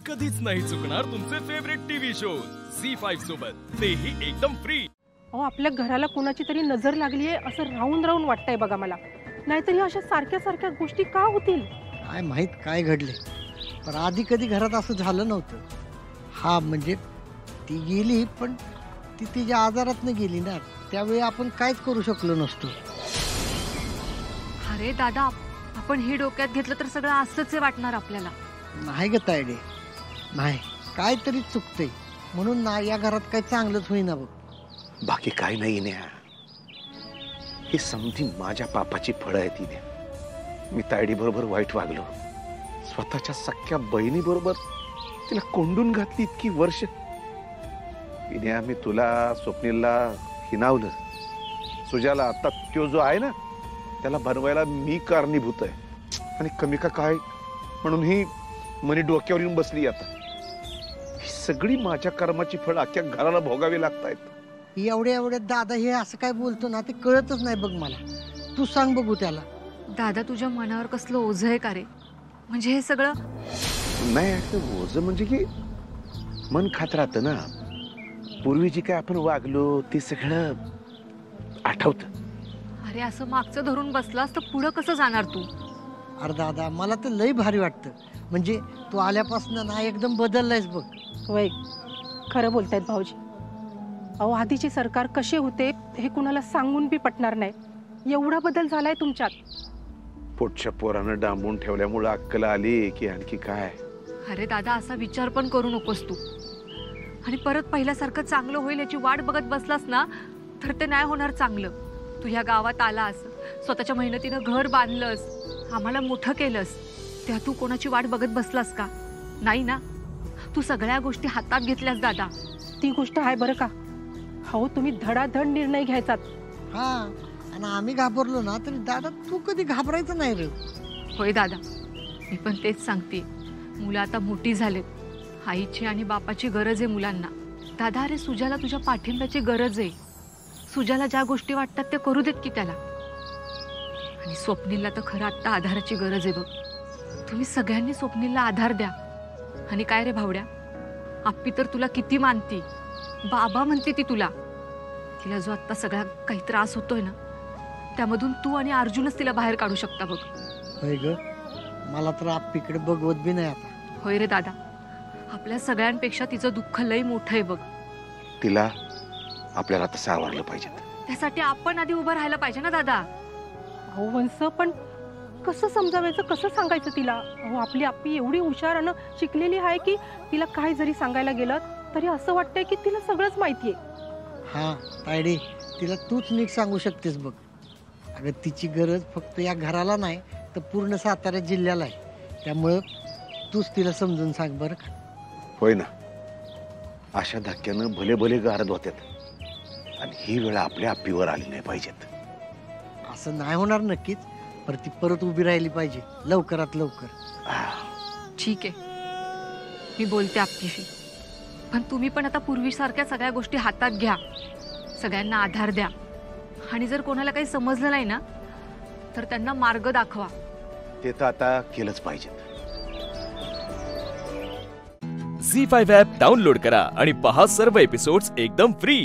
कधीच नाही चुकणार तुमचे फेवरेट टीव्ही शो झी5 सोबत, तेही एकदम फ्री। अहो, आपल्या घराला कोणाची तरी नजर लागली आहे असं राहून राहून वाटतंय बघा मला। नाहीतरी अशा सारख्या सारख्या गोष्टी का होतील? काय माहित काय घडले, पण आधी कधी घरात असं झालं नव्हतं। हा म्हणजे ती गेली, पण ती तिच्या आजारातनं गेली ना, त्यावेळी आपण काहीच करू शकलो नसतो। अरे दादा, आपण हे डोक्यात घेतलं तर सगळं असंच वाटणार आपल्याला। नाही ग तायडे, नाही, काहीतरी चुकतंय म्हणून ना या घरात काही चांगलंच होईना बघ। बाकी काय नाही न्या, ही समधी माझ्या पापाची फळं आहेत ती न्या। मी तायडी बरोबर वाईट वागलो, स्वतःच्या सख्या बहिणी बरोबर तिला कोंडून घातली इतकी वर्ष। न्या मी तुला, स्वप्नीलला हिनावलं, सुजाला, आता तो जो आहे ना त्याला बनवायला मी कारणीभूत आहे, आणि कमी का काय म्हणून ही मनी डोक्यावर येऊन बसली। आता ही सगळी माझ्या कर्माची फळ अख्ख्या घराला भोगावी लागतायत। एवढ्या एवढ्या दादा हे असं काय बोलतो ना, ते कळतच नाही बघ मला। तू सांग बघू त्याला। दादा, तुझ्या मनावर कसलं ओझं आहे का रे? म्हणजे हे सगळं नाही, ओझं म्हणजे की मन खात राहतं ना। पूर्वी जी काय आपण वागलो ते सगळं आठवत। अरे असं मागचं धरून बसलास तर पुढं कसं जाणार तू? अरे दादा, मला तर लई भारी वाटतं, म्हणजे तू आल्यापासून ना एकदम बदललायस बघ। वय, खरं बोलतायत भाऊजी। अहो, आधीचे सरकार कसे होते हे कुणाला सांगून बी पटणार नाही, एवढा बदल झालाय तुमच्यात। पोटच्या पोरानं डांबून ठेवल्यामुळे अक्कल आली की आणखी काय। अरे दादा, असा विचार पण करू नकोस तू, आणि परत पहिल्यासारखं चांगलं होईल याची वाट बघत बसलास ना तर ते नाही होणार चांगलं। तू ह्या गावात आलास, स्वतःच्या मेहनतीनं घर बांधलंस, आम्हाला मोठं केलंस, त्या तू कोणाची वाट बघत बसलास का? नाही ना, तू सगळ्या गोष्टी हातात घेतल्यास दादा। ती गोष्ट आहे बरं का। हो, तुम्ही धडाधड निर्णय घ्यायचात। हा, आणि आम्ही घाबरलो ना तरी दादा तू कधी घाबरायचं नाही रे। होय दादा, मी पण तेच सांगते, मुलं आता मोठी झालेत, आईची आणि बापाची गरज आहे मुलांना। दादा, अरे सुजाला तुझ्या पाठिंब्याची गरज आहे। सुजाला ज्या गोष्टी वाटतात ते करू देत की त्याला, आणि स्वप्नीलला तर खरं आत्ता आधाराची गरज आहे बघ। तुम्ही सगळ्यांनी स्वप्नीलला आधार द्या। आणि काय रे भावड्या, आप्पी तर तुला किती मानती, बाबा म्हणते ती तुला। तिला जो आत्ता सगळा काही त्रास होतोय ना, त्यामधून तू आणि अर्जुनच तिला बाहेर काढू शकता बघ। होय ग, मला तर आप्पीकडे बघवत बी नाही आता। होय रे दादा, आपल्या सगळ्यांपेक्षा तिचं दुःख लई मोठं आहे बघ। तिला आपल्याला तर सावरलं पाहिजे, त्यासाठी आपण आधी उभं राहायला पाहिजे ना दादा। अहो वंस, पण कसं समजावायचं, कसं सांगायचं तिला? अहो, आपली आप्पी एवढी हुशार आणि शिकलेली आहे की तिला काय जरी सांगायला गेलं तरी असं वाटतंय की तिला सगळंच माहितीये। हा तायडे, तिला तूच नीट सांगू शकतेस बघ। अगं, तिची गरज फक्त या घराला नाही तर पूर्ण सातारा जिल्ह्याला आहे, त्यामुळे तूच तिला समजून सांग बरं का। होय ना, अशा धक्क्यानं भले भले गारद होत्यात, आणि ही वेळ आपल्या आप्पीवर आली नाही पाहिजेत। असं नाही होणार नक्कीच, पण ती परत उभी राहिली पाहिजे लवकरात लवकर। ठीक आहे, मी बोलते आप्पीशी, पण तुम्ही पण आता पूर्वीसारख्या सगळ्या गोष्टी हातात घ्या, सगळ्यांना आधार द्या, आणि जर कोणाला काही समजलं नाही ना तर त्यांना मार्ग दाखवा। ते तर आता केलंच पाहिजे। झी5 ॲप डाउनलोड करा आणि पहा सर्व एपिसोड्स एकदम फ्री।